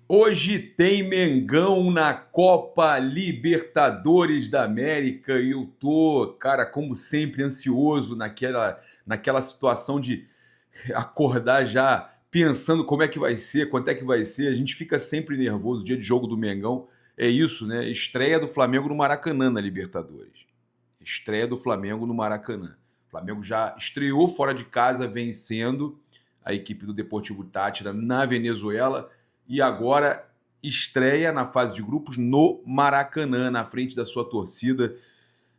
Hoje tem Mengão na Copa Libertadores da América e eu tô, cara, como sempre, ansioso naquela situação de acordar já pensando como é que vai ser, quanto é que vai ser. A gente fica sempre nervoso. O dia de jogo do Mengão é isso, né? Estreia do Flamengo no Maracanã na Libertadores. Estreia do Flamengo no Maracanã. O Flamengo já estreou fora de casa vencendo a equipe do Deportivo Táchira na Venezuela e agora estreia na fase de grupos no Maracanã, na frente da sua torcida.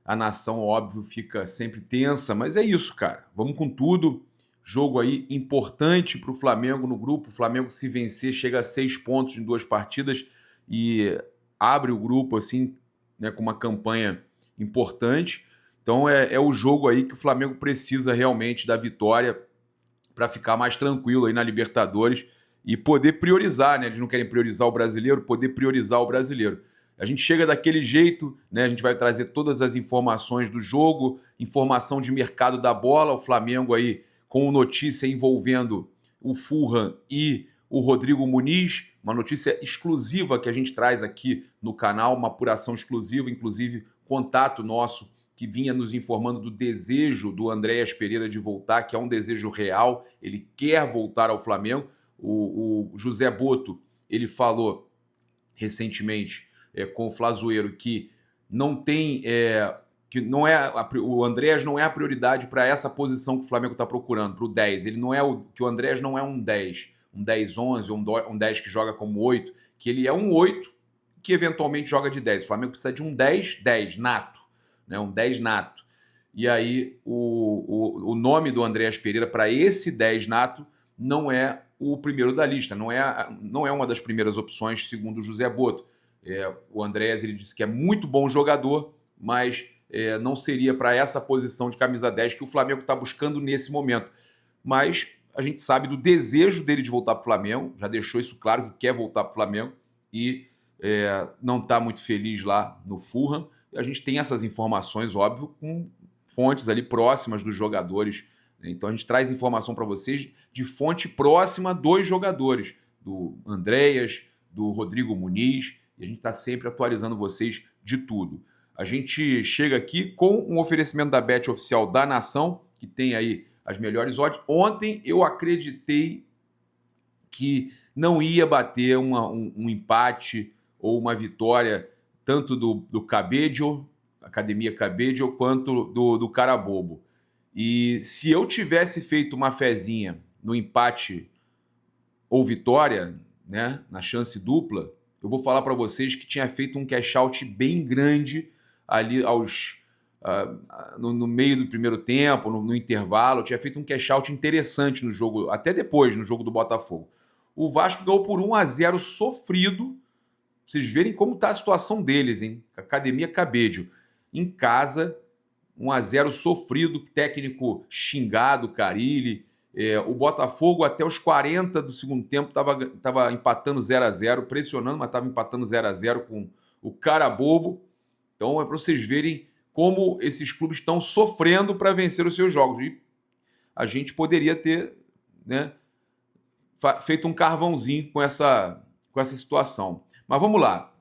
A nação, óbvio, fica sempre tensa, mas é isso, cara. Vamos com tudo. Jogo aí importante para o Flamengo no grupo. O Flamengo, se vencer, chega a 6 pontos em 2 partidas e abre o grupo assim, né, com uma campanha importante. Então é o jogo aí que o Flamengo precisa realmente da vitória para ficar mais tranquilo aí na Libertadores e poder priorizar, né? Eles não querem priorizar o brasileiro, poder priorizar o brasileiro. A gente chega daquele jeito, né? A gente vai trazer todas as informações do jogo, informação de mercado da bola, o Flamengo aí com notícia envolvendo o Fulham e o Rodrigo Muniz, uma notícia exclusiva que a gente traz aqui no canal, uma apuração exclusiva, inclusive contato nosso que vinha nos informando do desejo do Andréas Pereira de voltar, que é um desejo real, ele quer voltar ao Flamengo. O José Boto, ele falou recentemente com o Flazoeiro que não tem... que não é o Andréas não é a prioridade para essa posição que o Flamengo está procurando, para o 10. Ele não é que o Andréas não é um 10, um 10-11, um 10 que joga como 8, que ele é um 8 que eventualmente joga de 10. O Flamengo precisa de um 10-10 nato, né? Um 10 nato. E aí o nome do Andréas Pereira para esse 10 nato não é o primeiro da lista, não é uma das primeiras opções, segundo o José Boto. O Andréas, ele disse que é muito bom jogador, mas não seria para essa posição de camisa 10 que o Flamengo está buscando nesse momento. Mas a gente sabe do desejo dele de voltar para o Flamengo, já deixou isso claro que quer voltar para o Flamengo e não está muito feliz lá no Fulham. A gente tem essas informações, óbvio, com fontes ali próximas dos jogadores. Então a gente traz informação para vocês de fonte próxima dos jogadores, do Andréas, do Rodrigo Muniz, e a gente está sempre atualizando vocês de tudo. A gente chega aqui com um oferecimento da Bet Oficial da Nação, que tem aí as melhores odds. Ontem eu acreditei que não ia bater um empate ou uma vitória tanto do Cabello, Academia Cabello, quanto do Carabobo. E se eu tivesse feito uma fezinha no empate ou vitória, né, na chance dupla, eu vou falar para vocês que tinha feito um cash out bem grande ali no meio do primeiro tempo, no intervalo. Eu tinha feito um cash out interessante no jogo, até depois, no jogo do Botafogo. O Vasco ganhou por 1-0 sofrido. Vocês verem como está a situação deles, hein? Academia Cabello. Em casa, 1-0 sofrido, técnico xingado, Carille. O Botafogo, até os 40 do segundo tempo, estava empatando 0-0, pressionando, mas estava empatando 0-0 com o Carabobo. Então é para vocês verem como esses clubes estão sofrendo para vencer os seus jogos. E a gente poderia ter, né, feito um carvãozinho com essa situação. Mas vamos lá.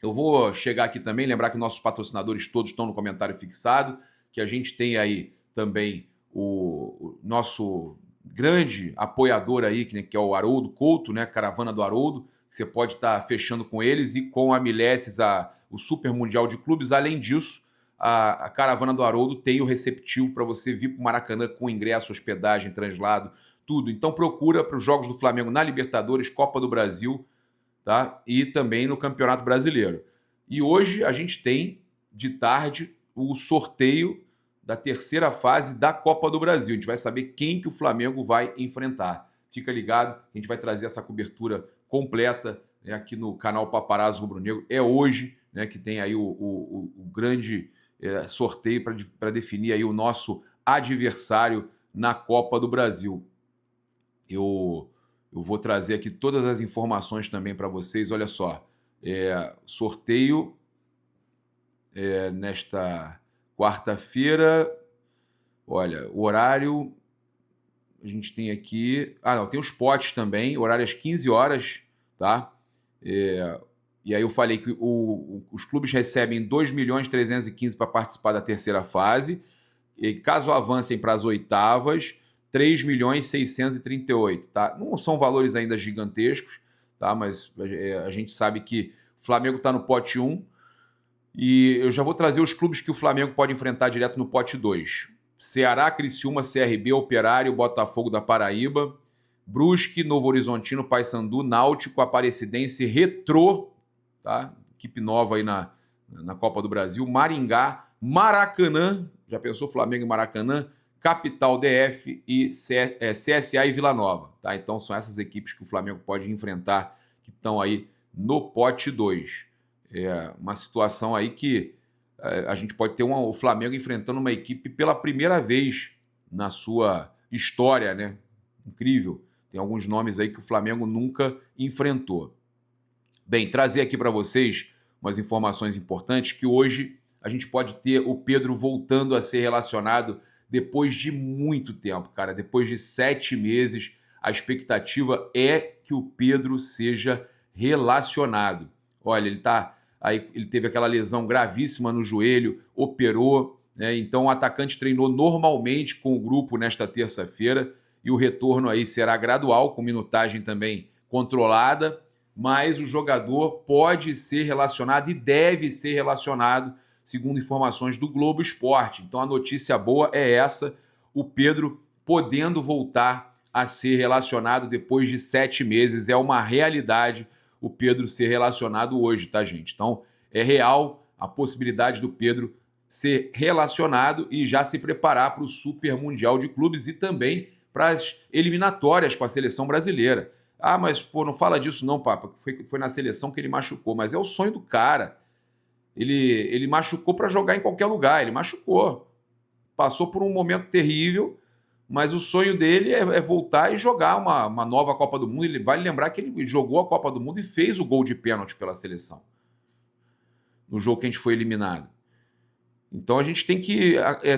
Eu vou chegar aqui também, lembrar que nossos patrocinadores todos estão no comentário fixado, que a gente tem aí também o nosso grande apoiador aí, que é o Haroldo Couto, né? Caravana do Haroldo, que você pode estar fechando com eles, e com a Mileses, o Super Mundial de Clubes. Além disso, a Caravana do Haroldo tem o receptivo para você vir para o Maracanã com ingresso, hospedagem, translado, tudo. Então procura para os jogos do Flamengo na Libertadores, Copa do Brasil, tá? E também no Campeonato Brasileiro. E hoje a gente tem, de tarde, o sorteio da terceira fase da Copa do Brasil. A gente vai saber quem que o Flamengo vai enfrentar. Fica ligado, a gente vai trazer essa cobertura completa, né, aqui no canal Paparazzo Rubro Negro. É hoje, né, que tem aí o grande sorteio para definir aí o nosso adversário na Copa do Brasil. Eu vou trazer aqui todas as informações também para vocês. Olha só, sorteio nesta quarta-feira. Olha, o horário, a gente tem aqui... Ah, não, tem os potes também, horário às 15 horas, tá? E aí eu falei que os clubes recebem 2.315.000 para participar da terceira fase, e caso avancem para as oitavas, 3.638.000, tá? Não são valores ainda gigantescos, tá? Mas a gente sabe que o Flamengo está no pote 1, e eu já vou trazer os clubes que o Flamengo pode enfrentar direto no pote 2. Ceará, Criciúma, CRB, Operário, Botafogo da Paraíba, Brusque, Novo Horizontino, Paysandu, Náutico, Aparecidense, Retrô, tá? Equipe nova aí na Copa do Brasil, Maringá, Maracanã, já pensou Flamengo e Maracanã, Capital DF e CSA e Vila Nova, tá? Então são essas equipes que o Flamengo pode enfrentar, que estão aí no pote 2. É uma situação aí que a gente pode ter o Flamengo enfrentando uma equipe pela primeira vez na sua história, né? Incrível. Tem alguns nomes aí que o Flamengo nunca enfrentou. Bem, trazer aqui para vocês umas informações importantes, que hoje a gente pode ter o Pedro voltando a ser relacionado depois de muito tempo, cara. Depois de 7 meses, a expectativa é que o Pedro seja relacionado. Olha, ele teve aquela lesão gravíssima no joelho, operou, né? Então o atacante treinou normalmente com o grupo nesta terça-feira, e o retorno aí será gradual, com minutagem também controlada, mas o jogador pode ser relacionado e deve ser relacionado, segundo informações do Globo Esporte. Então a notícia boa é essa, o Pedro podendo voltar a ser relacionado depois de 7 meses. É uma realidade o Pedro ser relacionado hoje, tá, gente? Então é real a possibilidade do Pedro ser relacionado e já se preparar para o Super Mundial de Clubes e também para as eliminatórias com a seleção brasileira. Ah, mas pô, não fala disso não, Papa. Foi na seleção que ele machucou, mas é o sonho do cara. Ele machucou para jogar em qualquer lugar, ele machucou. Passou por um momento terrível, mas o sonho dele é voltar e jogar uma nova Copa do Mundo. Ele vai lembrar que ele jogou a Copa do Mundo e fez o gol de pênalti pela seleção, no jogo que a gente foi eliminado. Então a gente tem que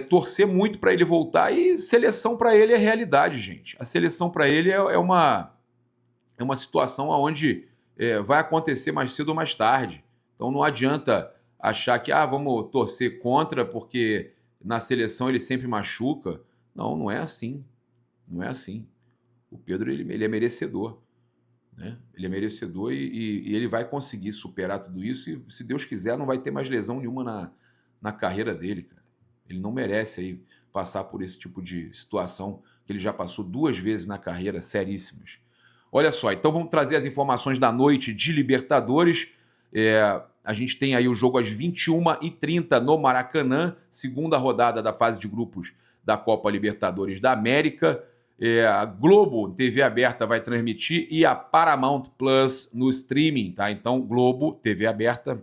torcer muito para ele voltar, e seleção para ele é realidade, gente. A seleção para ele é uma situação onde vai acontecer mais cedo ou mais tarde. Então não adianta achar que vamos torcer contra porque na seleção ele sempre machuca. Não, não é assim. Não é assim. O Pedro ele é merecedor, né? Ele é merecedor e ele vai conseguir superar tudo isso, e se Deus quiser não vai ter mais lesão nenhuma na carreira dele, cara. Ele não merece aí passar por esse tipo de situação que ele já passou 2 vezes na carreira, seríssimas. Olha só, então vamos trazer as informações da noite de Libertadores. A gente tem aí o jogo às 21h30 no Maracanã, segunda rodada da fase de grupos da Copa Libertadores da América. A Globo TV aberta vai transmitir e a Paramount Plus no streaming, tá? Então, Globo TV aberta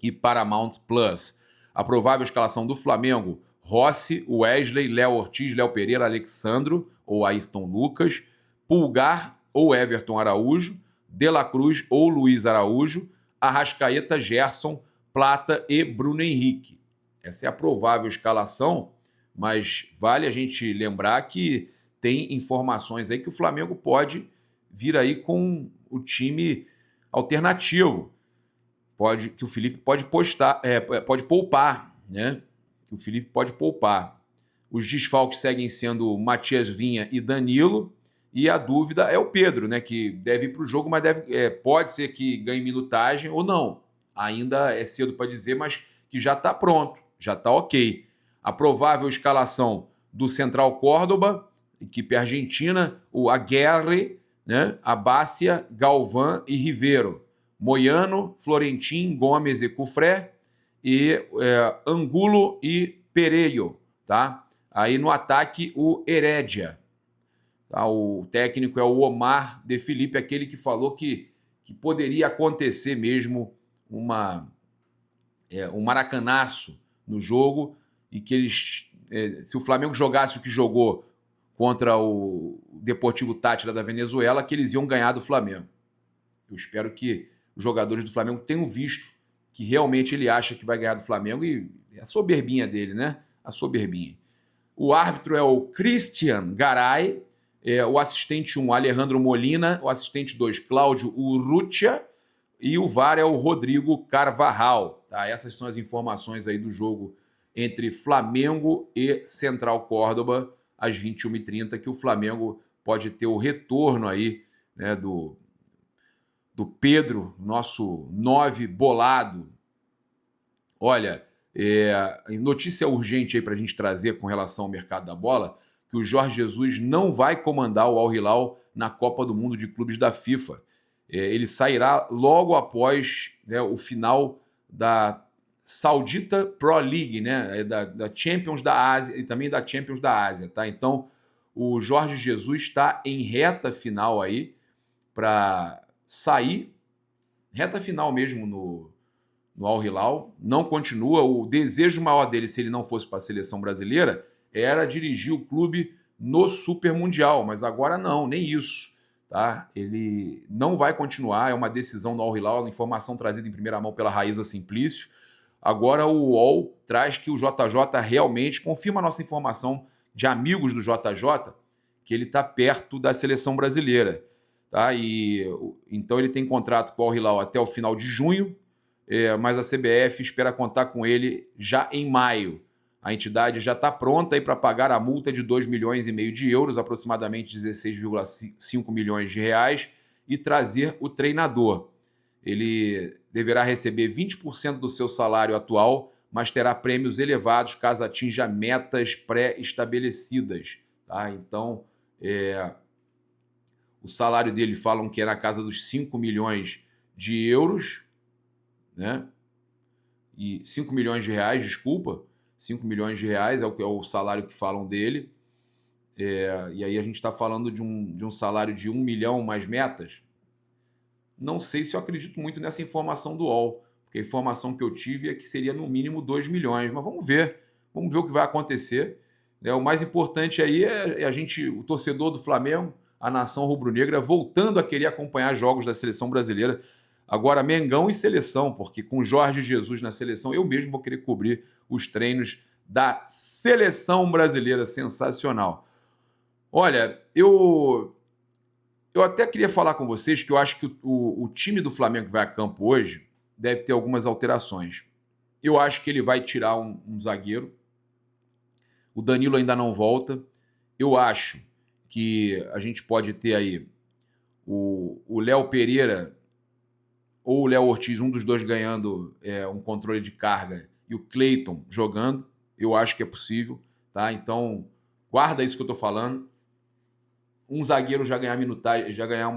e Paramount Plus. A provável escalação do Flamengo: Rossi, Wesley, Léo Ortiz, Léo Pereira, Alexandro ou Ayrton Lucas, Pulgar ou Everton Araújo, De La Cruz ou Luiz Araújo, Arrascaeta, Gerson, Plata e Bruno Henrique. Essa é a provável escalação, mas vale a gente lembrar que tem informações aí que o Flamengo pode vir aí com o time alternativo. Que o Felipe pode poupar, né? Que o Felipe pode poupar. Os desfalques seguem sendo Matias Vinha e Danilo, e a dúvida é o Pedro, né? Que deve ir para o jogo, mas pode ser que ganhe minutagem ou não. Ainda é cedo para dizer, mas que já está pronto, já está ok. A provável escalação do Central Córdoba, equipe argentina, o Aguirre, né? Abácia, Galvão e Rivero. Moiano, Florentin, Gomes e Cufré, e Angulo e Pereio, tá? Aí no ataque o Herédia. Tá? O técnico é o Omar de Felipe, aquele que falou que poderia acontecer mesmo um maracanaço no jogo, e que se o Flamengo jogasse o que jogou contra o Deportivo Táchira da Venezuela, que eles iam ganhar do Flamengo. Eu espero que os jogadores do Flamengo tenham visto que realmente ele acha que vai ganhar do Flamengo, e a soberbinha dele, né? A soberbinha. O árbitro é o Christian Garay, o assistente 1, Alejandro Molina, o assistente 2, Cláudio Urrutia, E o VAR é o Rodrigo Carvajal. Tá? Essas são as informações aí do jogo entre Flamengo e Central Córdoba, às 21h30, que o Flamengo pode ter o retorno aí, né, do Pedro, nosso 9 bolado. Olha, notícia urgente aí para a gente trazer com relação ao mercado da bola, que o Jorge Jesus não vai comandar o Al Hilal na Copa do Mundo de Clubes da FIFA. Ele sairá logo após, né, o final da Saudita Pro League, né, da Champions da Ásia e também da Champions da Ásia, tá? Então, o Jorge Jesus está em reta final aí para sair, reta final mesmo no Al Hilal, não continua. O desejo maior dele, se ele não fosse para a seleção brasileira, era dirigir o clube no Super Mundial, mas agora não, nem isso. Tá? Ele não vai continuar, é uma decisão do Al Hilal, informação trazida em primeira mão pela Raíza Simplício. Agora o UOL traz que o JJ realmente confirma a nossa informação de amigos do JJ, que ele está perto da seleção brasileira. Tá? Então ele tem contrato com o Al Hilal até o final de junho, mas a CBF espera contar com ele já em maio. A entidade já está pronta para pagar a multa de 2,5 milhões de euros, aproximadamente 16,5 milhões de reais, e trazer o treinador. Ele deverá receber 20% do seu salário atual, mas terá prêmios elevados caso atinja metas pré-estabelecidas. Tá? Então, o salário dele falam que é na casa dos 5 milhões de euros, né? E 5 milhões de reais, desculpa. 5 milhões de reais é o salário que falam dele. E aí a gente está falando de um salário de 1 milhão mais metas. Não sei se eu acredito muito nessa informação do UOL, porque a informação que eu tive é que seria no mínimo 2 milhões. Mas vamos ver o que vai acontecer. O mais importante aí é o torcedor do Flamengo, a nação rubro-negra, voltando a querer acompanhar jogos da seleção brasileira. Agora, Mengão e seleção, porque com Jorge Jesus na seleção, eu mesmo vou querer cobrir os treinos da seleção brasileira. Sensacional. Olha, eu até queria falar com vocês que eu acho que o time do Flamengo que vai a campo hoje deve ter algumas alterações. Eu acho que ele vai tirar um zagueiro. O Danilo ainda não volta. Eu acho que a gente pode ter aí o Léo Pereira ou o Léo Ortiz, um dos dois ganhando um controle de carga, e o Cleiton jogando. Eu acho que é possível. Tá? Então, guarda isso que eu estou falando. Um zagueiro já ganhar minutagem, já ganhar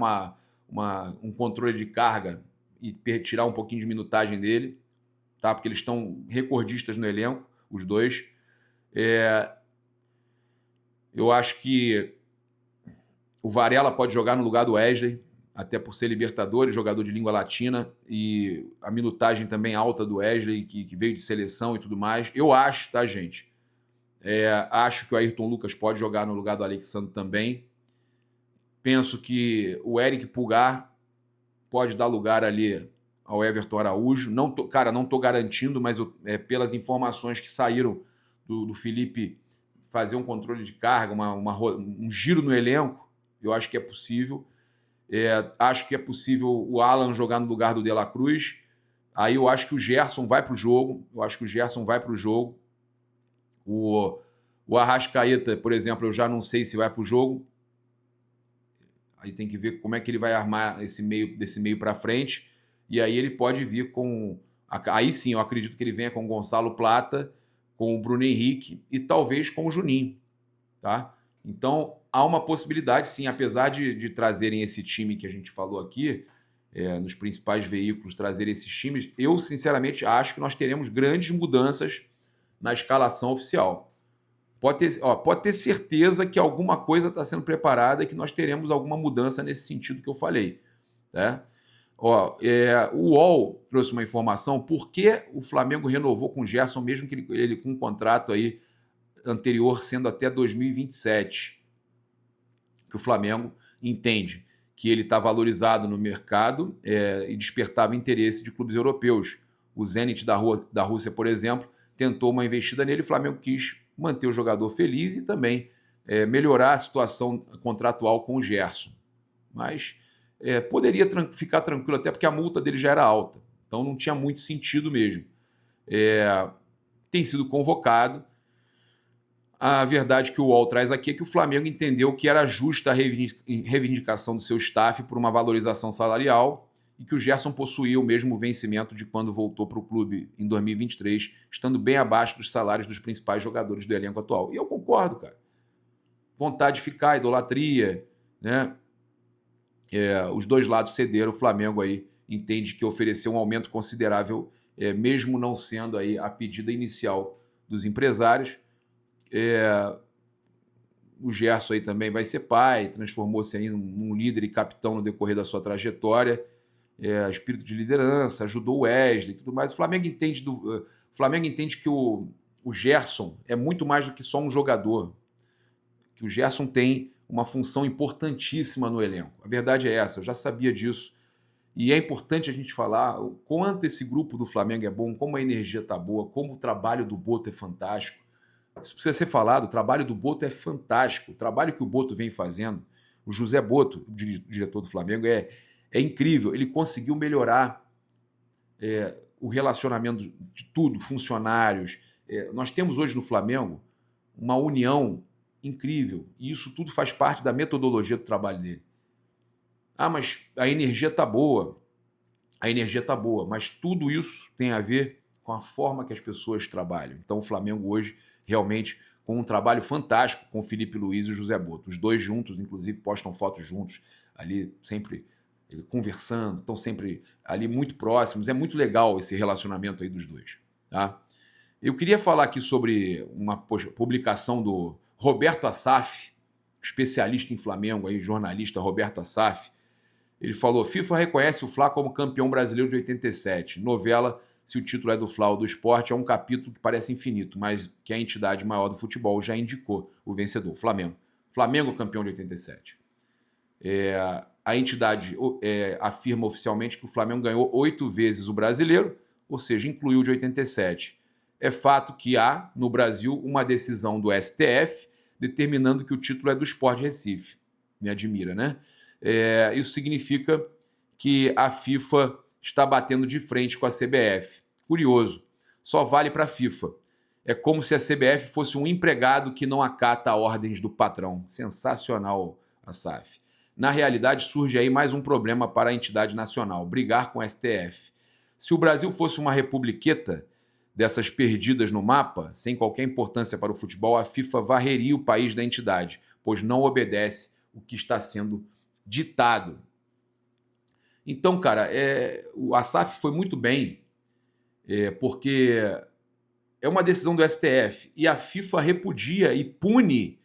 um controle de carga e tirar um pouquinho de minutagem dele, tá? Porque eles estão recordistas no elenco, os dois. Eu acho que o Varela pode jogar no lugar do Wesley, até por ser Libertadores, jogador de língua latina, e a minutagem também alta do Wesley, que veio de seleção e tudo mais. Eu acho, tá, gente? Acho que o Ayrton Lucas pode jogar no lugar do Alexandre também. Penso que o Eric Pulgar pode dar lugar ali ao Everton Araújo. Não tô garantindo, mas pelas informações que saíram do Felipe fazer um controle de carga, um giro no elenco, eu acho que é possível. Acho que é possível o Alan jogar no lugar do De La Cruz. Aí eu acho que o Gerson vai para o jogo. O Arrascaeta, por exemplo, eu já não sei se vai para o jogo. Aí tem que ver como é que ele vai armar desse meio para frente. E aí ele pode vir com... Aí sim, eu acredito que ele venha com o Gonçalo Plata, com o Bruno Henrique e talvez com o Juninho. Tá? Então, há uma possibilidade, sim, apesar de trazerem esse time que a gente falou aqui, nos principais veículos, trazerem esses times, eu, sinceramente, acho que nós teremos grandes mudanças na escalação oficial. Pode ter certeza que alguma coisa está sendo preparada e que nós teremos alguma mudança nesse sentido que eu falei. Tá? O UOL trouxe uma informação, por que o Flamengo renovou com o Gerson, mesmo que ele com um contrato aí anterior sendo até 2027, que o Flamengo entende que ele está valorizado no mercado e despertava interesse de clubes europeus. O Zenit da Rússia, por exemplo, tentou uma investida nele, o Flamengo quis manter o jogador feliz e também melhorar a situação contratual com o Gerson. Mas poderia ficar tranquilo, até porque a multa dele já era alta. Então não tinha muito sentido mesmo. Tem sido convocado. A verdade que o UOL traz aqui é que o Flamengo entendeu que era justa a reivindicação do seu staff por uma valorização salarial e que o Gerson possuía o mesmo vencimento de quando voltou para o clube em 2023, estando bem abaixo dos salários dos principais jogadores do elenco atual. E eu concordo, cara. Vontade de ficar, idolatria, né? Os dois lados cederam, o Flamengo aí entende que ofereceu um aumento considerável, mesmo não sendo aí a pedida inicial dos empresários. O Gerson aí também vai ser pai, transformou-se aí num líder e capitão no decorrer da sua trajetória, espírito de liderança, ajudou o Wesley e tudo mais. O Flamengo entende que o Gerson é muito mais do que só um jogador, que o Gerson tem uma função importantíssima no elenco. A verdade é essa, eu já sabia disso. E é importante a gente falar o quanto esse grupo do Flamengo é bom, como a energia está boa, como o trabalho do Boto é fantástico. Isso precisa ser falado, o trabalho do Boto é fantástico. O trabalho que o Boto vem fazendo, o José Boto, o diretor do Flamengo, é incrível. Ele conseguiu melhorar o relacionamento de tudo, funcionários. Nós temos hoje no Flamengo uma união incrível. E isso tudo faz parte da metodologia do trabalho dele. Mas a energia está boa. A energia está boa, mas tudo isso tem a ver com a forma que as pessoas trabalham. Então o Flamengo hoje, realmente, com um trabalho fantástico com o Felipe Luiz e o José Boto. Os dois juntos, inclusive, postam fotos juntos, ali sempre conversando, estão sempre ali muito próximos. É muito legal esse relacionamento aí dos dois. Tá? Eu queria falar aqui sobre uma publicação do Roberto Assaf, especialista em Flamengo, aí, jornalista Roberto Assaf. Ele falou: FIFA reconhece o Fla como campeão brasileiro de 87. Novela, se o título é do Fla ou do Sport, é um capítulo que parece infinito, mas que a entidade maior do futebol já indicou o vencedor, Flamengo. Flamengo campeão de 87. A entidade afirma oficialmente que o Flamengo ganhou 8 vezes o brasileiro, ou seja, incluiu o de 87. É fato que há, no Brasil, uma decisão do STF determinando que o título é do Sport Recife. Me admira, né? Isso significa que a FIFA está batendo de frente com a CBF. Curioso, só vale para a FIFA. É como se a CBF fosse um empregado que não acata ordens do patrão. Sensacional, Assaf. Na realidade, surge aí mais um problema para a entidade nacional, brigar com a STF. Se o Brasil fosse uma republiqueta dessas perdidas no mapa, sem qualquer importância para o futebol, a FIFA varreria o país da entidade, pois não obedece o que está sendo ditado. Então, cara, o Assaf foi muito bem, porque é uma decisão do STF e a FIFA repudia e pune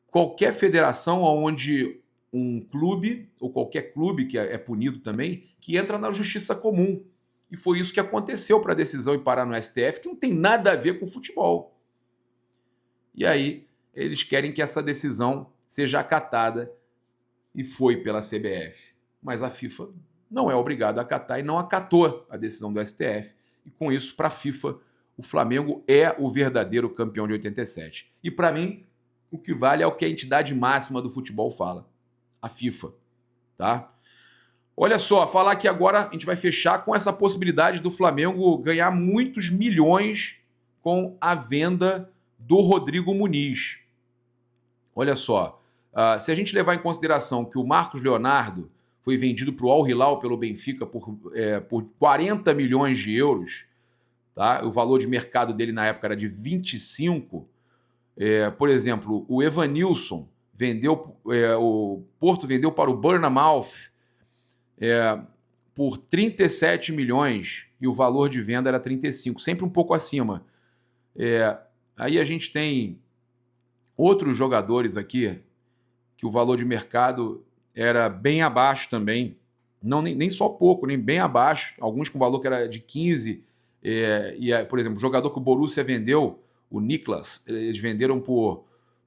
qualquer federação onde um clube, ou qualquer clube que é punido também, que entra na justiça comum. E foi isso que aconteceu para a decisão ir parar no STF, que não tem nada a ver com futebol. E aí, eles querem que essa decisão seja acatada e foi pela CBF. Mas a FIFA não é obrigada a acatar e não acatou a decisão do STF. E com isso, para a FIFA, o Flamengo é o verdadeiro campeão de 87. E para mim, o que vale é o que a entidade máxima do futebol fala, a FIFA. Tá? Olha só, falar que agora a gente vai fechar com essa possibilidade do Flamengo ganhar muitos milhões com a venda do Rodrigo Muniz. Olha só, se a gente levar em consideração que o Marcos Leonardo foi vendido para o Al Hilal pelo Benfica por 40 milhões de euros, tá? O valor de mercado dele na época era de 25. Por exemplo, o Evanilson o Porto vendeu para o Bournemouth por 37 milhões e o valor de venda era 35, sempre um pouco acima. Aí a gente tem outros jogadores aqui que o valor de mercado era bem abaixo também, não nem só pouco, nem bem abaixo, alguns com valor que era de 15, por exemplo, o jogador que o Borussia vendeu, o Niklas, eles venderam para o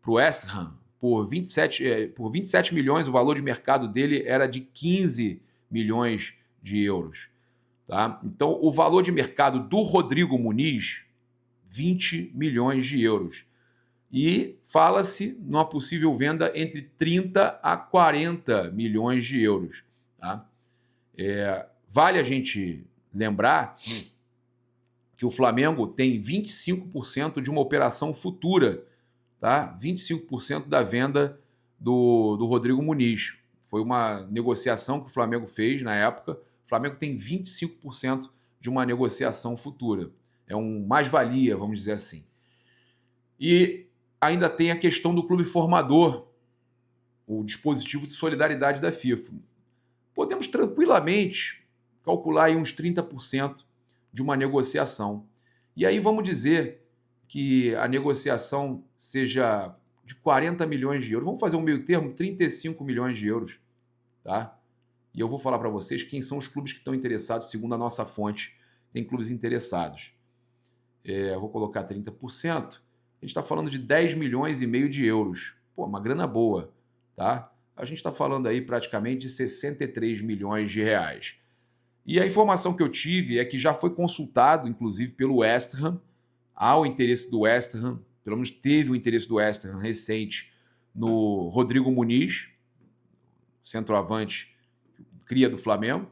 West Ham por 27 milhões, o valor de mercado dele era de 15 milhões de euros. Tá? Então, o valor de mercado do Rodrigo Muniz, 20 milhões de euros. E fala-se numa possível venda entre 30 a 40 milhões de euros. Tá? Vale a gente lembrar que o Flamengo tem 25% de uma operação futura, tá? 25% da venda do Rodrigo Muniz. Foi uma negociação que o Flamengo fez na época. O Flamengo tem 25% de uma negociação futura. É um mais-valia, vamos dizer assim. E ainda tem a questão do clube formador, o dispositivo de solidariedade da FIFA. Podemos tranquilamente calcular aí uns 30% de uma negociação. E aí vamos dizer que a negociação seja de 40 milhões de euros. Vamos fazer um meio termo, 35 milhões de euros. Tá? E eu vou falar para vocês quem são os clubes que estão interessados, segundo a nossa fonte, tem clubes interessados. Eu vou colocar 30%. A gente está falando de 10 milhões e meio de euros. Pô, uma grana boa, tá? A gente está falando aí praticamente de 63 milhões de reais. E a informação que eu tive é que já foi consultado, inclusive, pelo West Ham. Há o interesse do West Ham, pelo menos teve o interesse do West Ham recente no Rodrigo Muniz, centroavante, cria do Flamengo.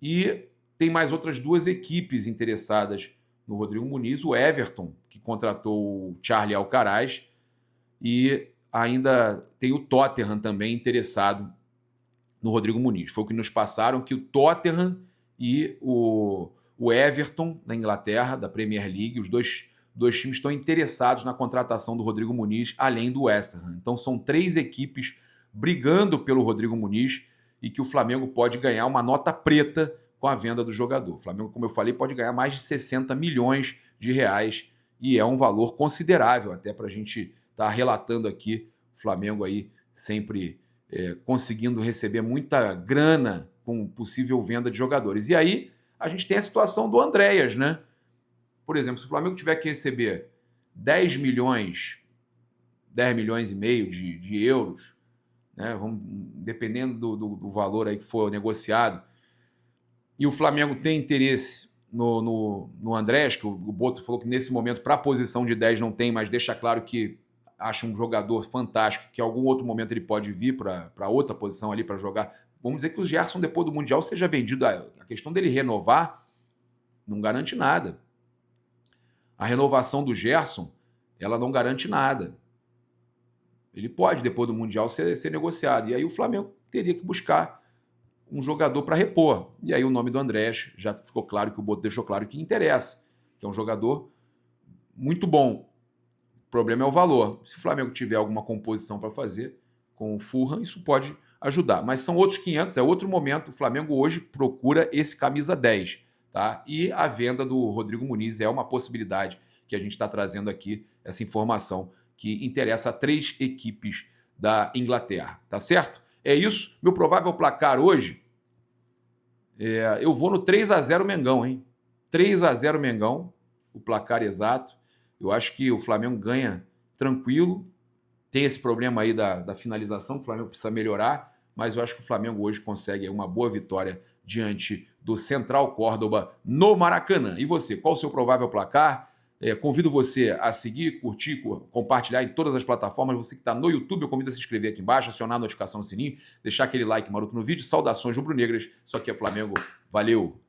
E tem mais outras duas equipes interessadas no Rodrigo Muniz, o Everton, que contratou o Charlie Alcaraz, e ainda tem o Tottenham também interessado no Rodrigo Muniz. Foi o que nos passaram, que o Tottenham e o Everton, da Inglaterra, da Premier League, os dois times estão interessados na contratação do Rodrigo Muniz, além do West Ham. Então são 3 equipes brigando pelo Rodrigo Muniz e que o Flamengo pode ganhar uma nota preta com a venda do jogador. O Flamengo, como eu falei, pode ganhar mais de 60 milhões de reais e é um valor considerável até para a gente estar relatando aqui o Flamengo aí sempre conseguindo receber muita grana com possível venda de jogadores. E aí a gente tem a situação do Andréas, né? Por exemplo, se o Flamengo tiver que receber 10 milhões e meio de euros, né? Dependendo do valor aí que for negociado, e o Flamengo tem interesse no Andrés, que o Boto falou que nesse momento para a posição de 10 não tem, mas deixa claro que acha um jogador fantástico, que em algum outro momento ele pode vir para outra posição ali para jogar. Vamos dizer que o Gerson, depois do Mundial, seja vendido. A questão dele renovar não garante nada. A renovação do Gerson, ela não garante nada. Ele pode, depois do Mundial, ser negociado. E aí o Flamengo teria que buscar um jogador para repor. E aí o nome do Andrés já ficou claro, que o Boto deixou claro que interessa, que é um jogador muito bom. O problema é o valor. Se o Flamengo tiver alguma composição para fazer com o Fulham, isso pode ajudar. Mas são outros 500, é outro momento. O Flamengo hoje procura esse camisa 10. Tá? E a venda do Rodrigo Muniz é uma possibilidade que a gente está trazendo aqui, essa informação que interessa a 3 equipes da Inglaterra. Tá certo? É isso. Meu provável placar hoje, eu vou no 3-0 Mengão, hein? 3-0 Mengão, o placar exato. Eu acho que o Flamengo ganha tranquilo. Tem esse problema aí da finalização, que o Flamengo precisa melhorar, mas eu acho que o Flamengo hoje consegue uma boa vitória diante do Central Córdoba no Maracanã. E você, qual o seu provável placar? Convido você a seguir, curtir, compartilhar em todas as plataformas. Você que está no YouTube, eu convido a se inscrever aqui embaixo, acionar a notificação do sininho, deixar aquele like maroto no vídeo. Saudações rubro-negras. Isso aqui é Flamengo. Valeu!